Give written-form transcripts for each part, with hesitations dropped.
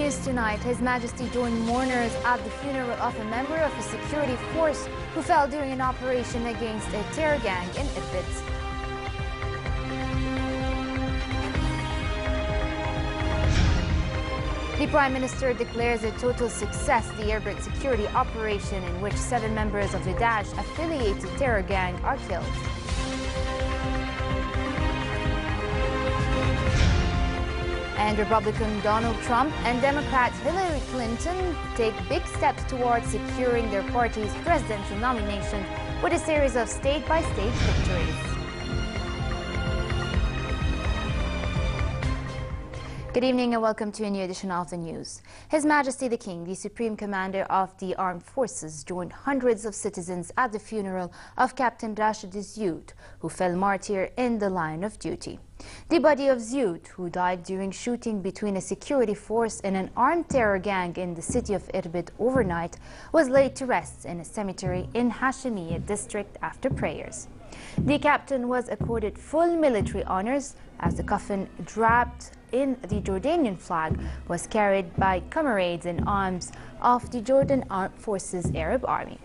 news tonight, His Majesty joined mourners at the funeral of a member of a security force who fell during an operation against a terror gang in Irbid. The Prime Minister declares a total success the Irbid security operation in which 7 members of the Daesh-affiliated terror gang are killed. And Republican Donald Trump and Democrat Hillary Clinton take big steps towards securing their party's presidential nomination with a series of state-by-state victories. Good evening and welcome to a new edition of the news. His Majesty the King, the Supreme Commander of the Armed Forces, joined hundreds of citizens at the funeral of Captain Rashid, who fell martyr in the line of duty. The body of Ziud, who died during shooting between a security force and an armed terror gang in the city of Irbid overnight, was laid to rest in a cemetery in Hashemiyah district after prayers. The captain was accorded full military honors as the coffin, draped in the Jordanian flag, was carried by comrades in arms of the Jordan Armed Forces Arab Army.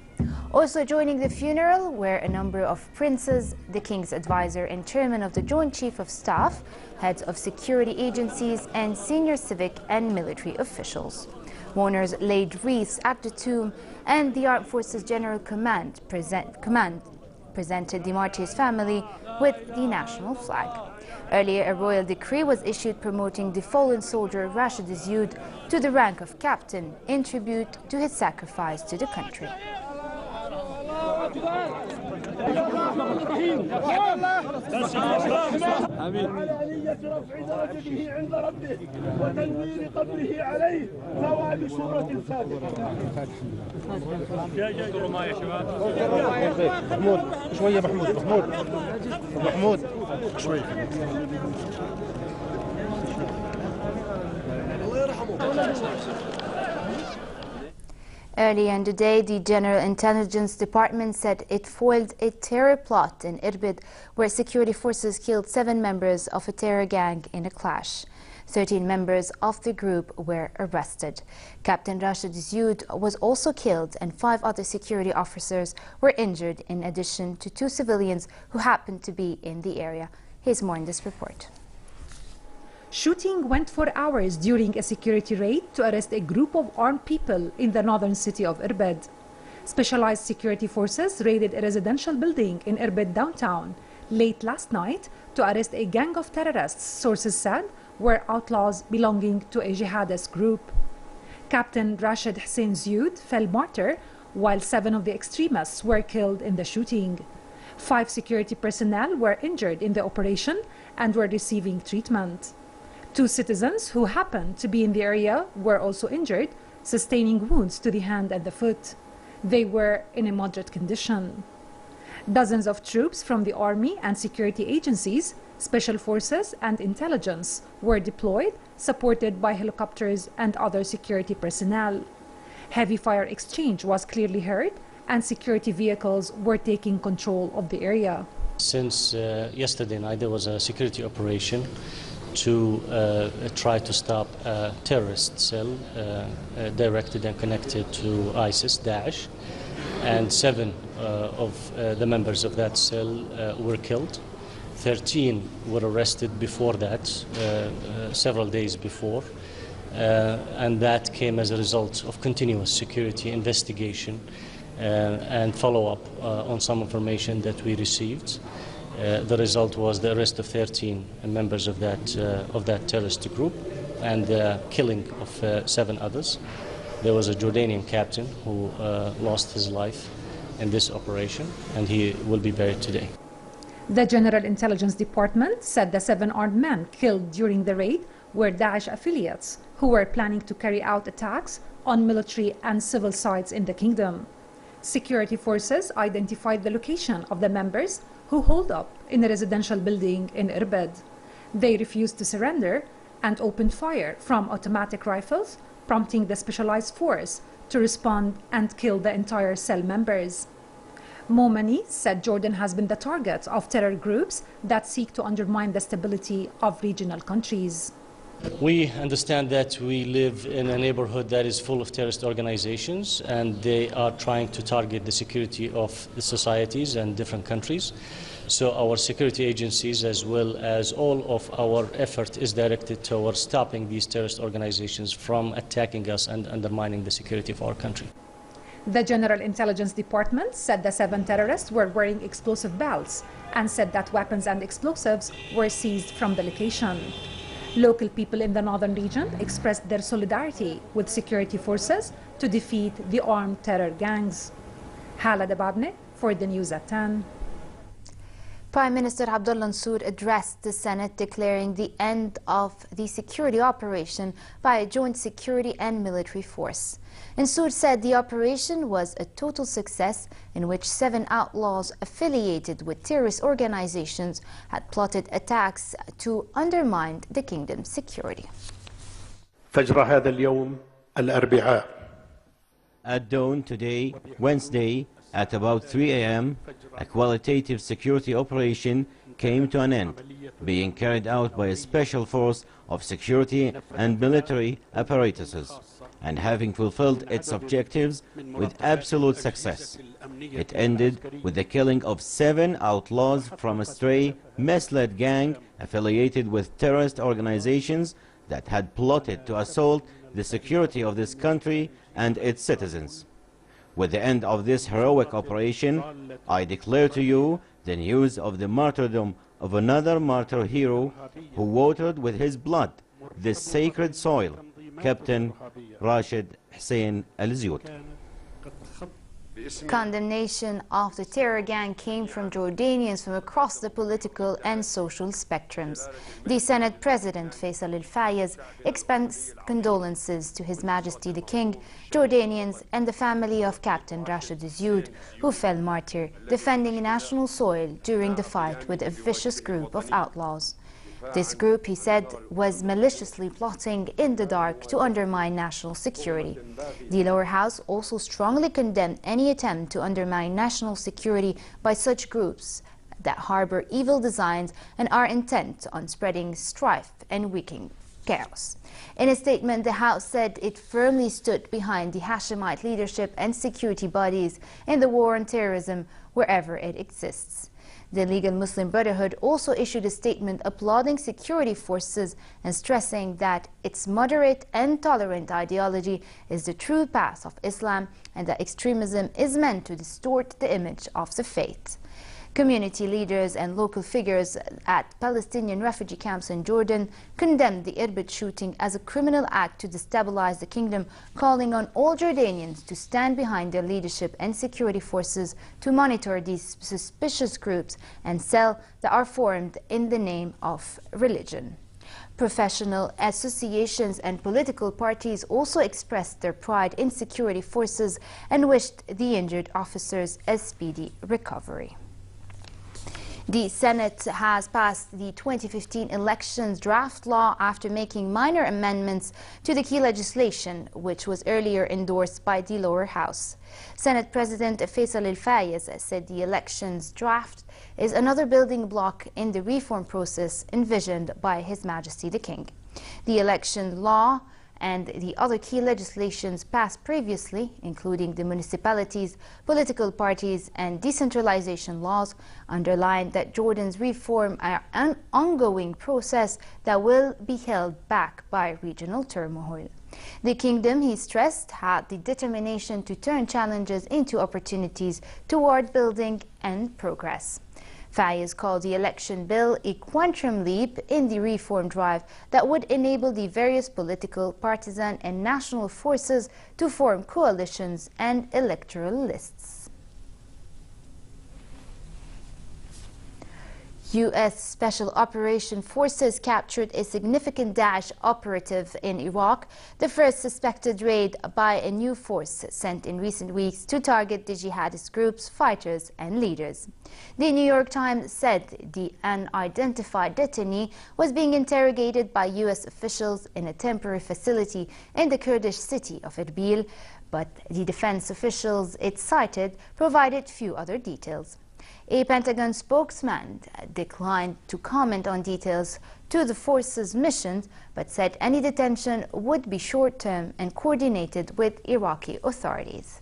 Also joining the funeral were a number of princes, the King's advisor and chairman of the Joint Chief of Staff, heads of security agencies, and senior civic and military officials. Mourners laid wreaths at the tomb, and the Armed Forces General Command presented the martyr's family with the national flag. Earlier, a royal decree was issued promoting the fallen soldier Rashid to the rank of captain in tribute to his sacrifice to the country. شوية محمود شوي. Earlier in the day, the General Intelligence Department said it foiled a terror plot in Irbid, where security forces killed 7 members of a terror gang in a clash. 13 members of the group were arrested. Captain Rashid was also killed, and 5 other security officers were injured, in addition to 2 civilians who happened to be in the area. Here's more in this report. Shooting went for hours during a security raid to arrest a group of armed people in the northern city of Irbid. Specialized security forces raided a residential building in Irbid downtown late last night to arrest a gang of terrorists, sources said, were outlaws belonging to a jihadist group. Captain Rashid Hussein Ziud fell martyr, while 7 of the extremists were killed in the shooting. 5 security personnel were injured in the operation and were receiving treatment. 2 citizens who happened to be in the area were also injured, sustaining wounds to the hand and the foot. They were in a moderate condition. Dozens of troops from the army and security agencies, special forces and intelligence were deployed, supported by helicopters and other security personnel. Heavy fire exchange was clearly heard, and security vehicles were taking control of the area. Since yesterday night, there was a security operation to try to stop a terrorist cell directed and connected to ISIS, Daesh, and 7 of the members of that cell were killed. 13 were arrested before that, several days before, and that came as a result of continuous security investigation and follow-up on some information that we received. The result was the arrest of 13 members of that terrorist group and the killing of 7 others. There was a Jordanian captain who lost his life in this operation, and he will be buried today. The General Intelligence Department said the 7 armed men killed during the raid were Daesh affiliates who were planning to carry out attacks on military and civil sites in the kingdom. Security forces identified the location of the members who holed up in a residential building in Irbid. They refused to surrender and opened fire from automatic rifles, prompting the specialized force to respond and kill the entire cell members. Momani said Jordan has been the target of terror groups that seek to undermine the stability of regional countries. We understand that we live in a neighborhood that is full of terrorist organizations, and they are trying to target the security of the societies and different countries. So our security agencies, as well as all of our effort, is directed towards stopping these terrorist organizations from attacking us and undermining the security of our country. The General Intelligence Department said the 7 terrorists were wearing explosive belts and said that weapons and explosives were seized from the location. Local people in the northern region expressed their solidarity with security forces to defeat the armed terror gangs. Hala Dababne for the news at 10. Prime Minister Abdullah Nsour addressed the Senate declaring the end of the security operation by a joint security and military force. Nsour said the operation was a total success in which 7 outlaws affiliated with terrorist organizations had plotted attacks to undermine the kingdom's security. فجر هذا اليوم الأربعاء. At dawn today, Wednesday, at about 3 a.m., a qualitative security operation came to an end, being carried out by a special force of security and military apparatuses, and having fulfilled its objectives with absolute success. It ended with the killing of 7 outlaws from a stray, misled gang affiliated with terrorist organizations that had plotted to assault the security of this country and its citizens. With the end of this heroic operation, I declare to you the news of the martyrdom of another martyr hero who watered with his blood this sacred soil, Captain Rashid Hussein Al-Ziyut. Condemnation of the terror gang came from Jordanians from across the political and social spectrums. The Senate President Faisal Al-Fayez extends condolences to His Majesty the King, Jordanians and the family of Captain Rashid Al-Ziyut, who fell martyr defending national soil during the fight with a vicious group of outlaws. This group, he said, was maliciously plotting in the dark to undermine national security. The lower house also strongly condemned any attempt to undermine national security by such groups that harbor evil designs and are intent on spreading strife and wreaking chaos. In a statement, the House said it firmly stood behind the Hashemite leadership and security bodies in the war on terrorism wherever it exists. The Legal Muslim Brotherhood also issued a statement applauding security forces and stressing that its moderate and tolerant ideology is the true path of Islam and that extremism is meant to distort the image of the faith. Community leaders and local figures at Palestinian refugee camps in Jordan condemned the Irbid shooting as a criminal act to destabilize the kingdom, calling on all Jordanians to stand behind their leadership and security forces to monitor these suspicious groups and cells that are formed in the name of religion. Professional associations and political parties also expressed their pride in security forces and wished the injured officers a speedy recovery. The Senate has passed the 2015 elections draft law after making minor amendments to the key legislation, which was earlier endorsed by the lower house. Senate President Faisal Al-Fayez said the elections draft is another building block in the reform process envisioned by His Majesty the King. The election law and the other key legislations passed previously, including the municipalities, political parties and decentralization laws, underline that Jordan's reform are an ongoing process that will be held back by regional turmoil. The kingdom, he stressed, had the determination to turn challenges into opportunities toward building and progress. Fayez called the election bill a quantum leap in the reform drive that would enable the various political, partisan and national forces to form coalitions and electoral lists. U.S. Special Operation Forces captured a significant Daesh operative in Iraq, the first suspected raid by a new force sent in recent weeks to target the jihadist group's fighters and leaders. The New York Times said the unidentified detainee was being interrogated by U.S. officials in a temporary facility in the Kurdish city of Irbid, but the defense officials it cited provided few other details. A Pentagon spokesman declined to comment on details to the force's mission, but said any detention would be short-term and coordinated with Iraqi authorities.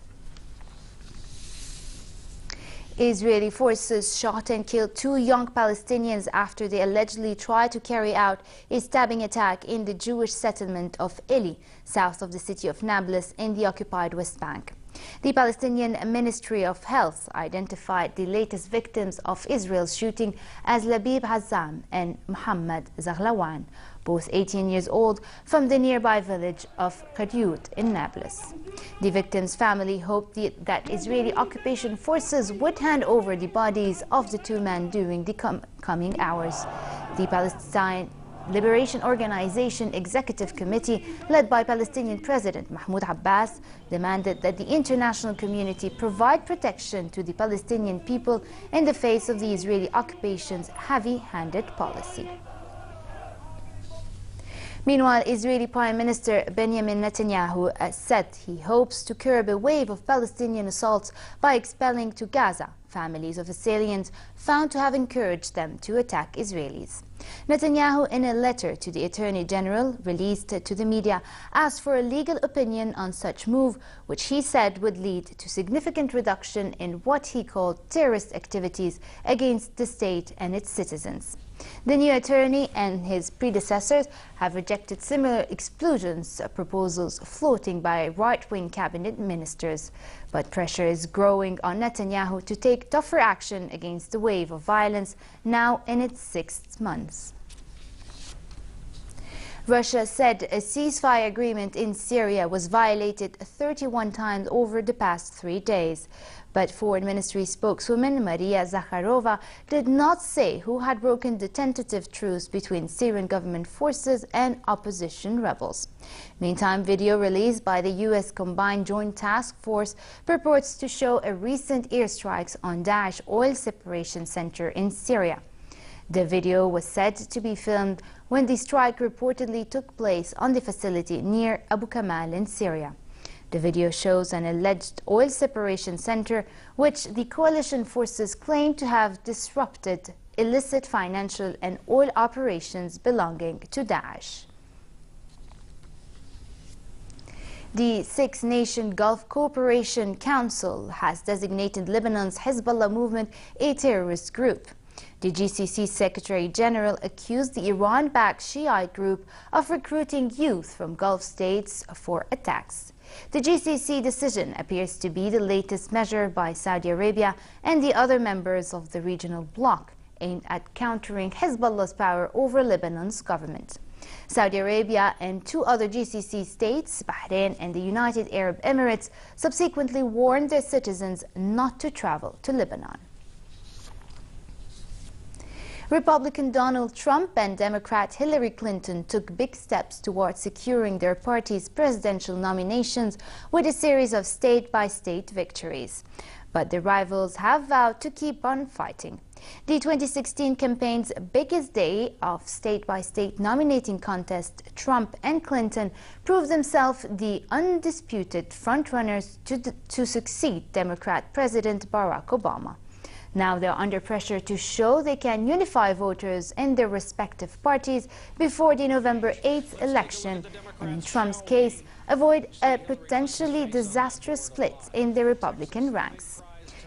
Israeli forces shot and killed 2 young Palestinians after they allegedly tried to carry out a stabbing attack in the Jewish settlement of Eli, south of the city of Nablus in the occupied West Bank. The Palestinian Ministry of Health identified the latest victims of Israel's shooting as Labib Hazzam and Muhammad Zaghlawan, both 18 years old, from the nearby village of Qadyut in Nablus. The victims' family hoped that Israeli occupation forces would hand over the bodies of the 2 men during the coming hours. The Palestine Liberation Organization Executive Committee, led by Palestinian President Mahmoud Abbas, demanded that the international community provide protection to the Palestinian people in the face of the Israeli occupation's heavy-handed policy. Meanwhile, Israeli Prime Minister Benjamin Netanyahu said he hopes to curb a wave of Palestinian assaults by expelling to Gaza families of assailants found to have encouraged them to attack Israelis. Netanyahu, in a letter to the Attorney General released to the media, asked for a legal opinion on such move, which he said would lead to significant reduction in what he called terrorist activities against the state and its citizens. The new attorney and his predecessors have rejected similar exclusions proposals floating by right-wing cabinet ministers. But pressure is growing on Netanyahu to take tougher action against the wave of violence now in its 6th month. Russia said a ceasefire agreement in Syria was violated 31 times over the past 3 days. But Foreign Ministry spokeswoman Maria Zakharova did not say who had broken the tentative truce between Syrian government forces and opposition rebels. Meantime, video released by the U.S. Combined Joint Task Force purports to show a recent airstrikes on Daesh oil separation center in Syria. The video was said to be filmed when the strike reportedly took place on the facility near Abu Kamal in Syria. The video shows an alleged oil separation center, which the coalition forces claim to have disrupted illicit financial and oil operations belonging to Daesh. The Six-Nation Gulf Cooperation Council has designated Lebanon's Hezbollah movement a terrorist group. The GCC Secretary General accused the Iran-backed Shiite group of recruiting youth from Gulf states for attacks. The GCC decision appears to be the latest measure by Saudi Arabia and the other members of the regional bloc aimed at countering Hezbollah's power over Lebanon's government. Saudi Arabia and 2 other GCC states, Bahrain and the United Arab Emirates, subsequently warned their citizens not to travel to Lebanon. Republican Donald Trump and Democrat Hillary Clinton took big steps towards securing their party's presidential nominations with a series of state-by-state victories. But the rivals have vowed to keep on fighting. The 2016 campaign's biggest day of state-by-state nominating contest, Trump and Clinton proved themselves the undisputed frontrunners to succeed Democrat President Barack Obama. Now they're under pressure to show they can unify voters in their respective parties before the November 8th election, and in Trump's case, avoid a potentially disastrous split in the Republican ranks.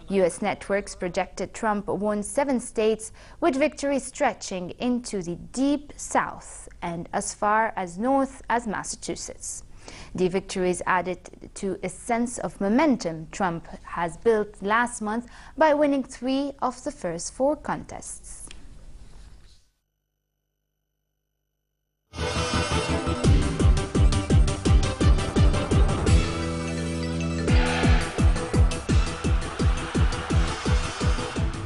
U.S. networks projected Trump won 7 states, with victories stretching into the deep South and as far as north as Massachusetts. The victories added to a sense of momentum Trump has built last month by winning 3 of the first 4 contests.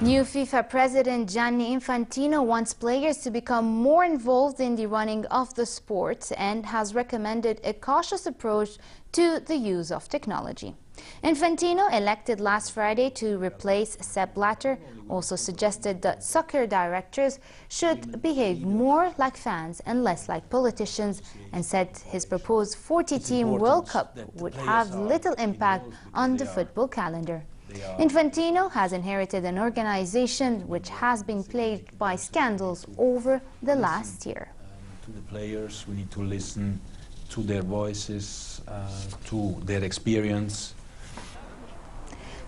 New FIFA President Gianni Infantino wants players to become more involved in the running of the sport and has recommended a cautious approach to the use of technology. Infantino, elected last Friday to replace Sepp Blatter, also suggested that soccer directors should behave more like fans and less like politicians, and said his proposed 40-team World Cup would have little impact on the football calendar. Infantino has inherited an organization which has been plagued by scandals over the last year. To the players, we need to listen to their voices, to their experience.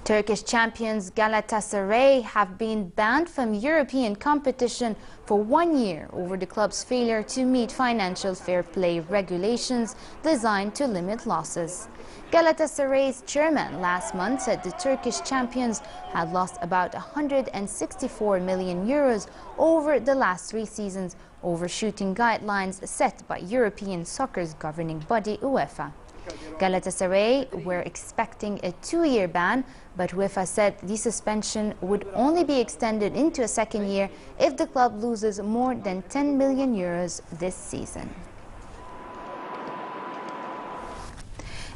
Turkish champions Galatasaray have been banned from European competition for 1 year over the club's failure to meet financial fair play regulations designed to limit losses. Galatasaray's chairman last month said the Turkish champions had lost about 164 million euros over the last 3 seasons, overshooting guidelines set by European soccer's governing body UEFA. Galatasaray were expecting a 2-year ban, but UEFA said the suspension would only be extended into a 2nd year if the club loses more than 10 million euros this season.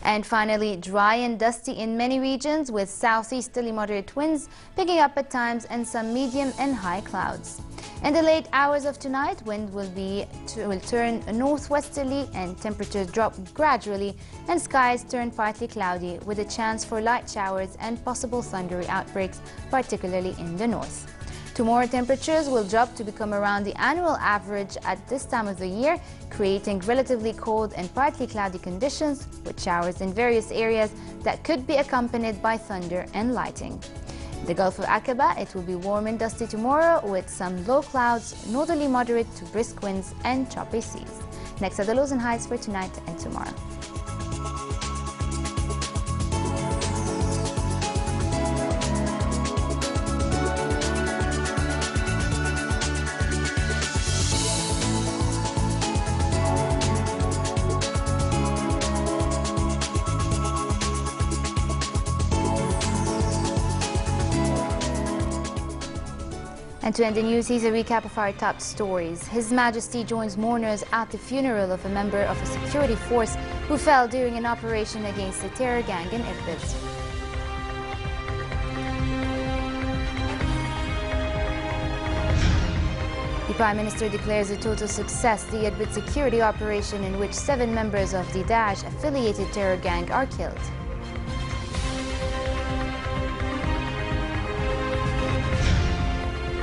And finally, dry and dusty in many regions with southeasterly moderate winds picking up at times and some medium and high clouds. In the late hours of tonight, wind will turn northwesterly and temperatures drop gradually and skies turn partly cloudy with a chance for light showers and possible thundery outbreaks, particularly in the north. Tomorrow, temperatures will drop to become around the annual average at this time of the year, creating relatively cold and partly cloudy conditions with showers in various areas that could be accompanied by thunder and lightning. The Gulf of Aqaba, it will be warm and dusty tomorrow with some low clouds, northerly moderate to brisk winds and choppy seas. Next are the lows and highs for tonight and tomorrow. And to end the news, here's a recap of our top stories. His Majesty joins mourners at the funeral of a member of a security force who fell during an operation against a terror gang in Irbid. The Prime Minister declares a total success the Irbid security operation in which 7 members of the Daesh-affiliated terror gang are killed.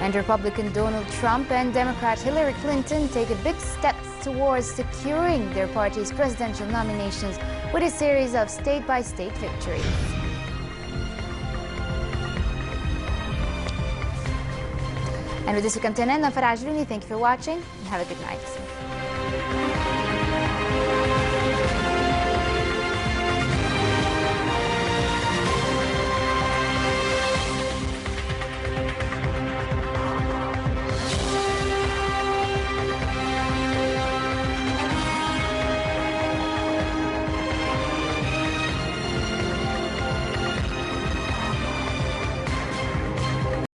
And Republican Donald Trump and Democrat Hillary Clinton take a big step towards securing their party's presidential nominations with a series of state-by-state victories. And with this we come to an end. I'm Farah Ajlouni. Thank you for watching and have a good night.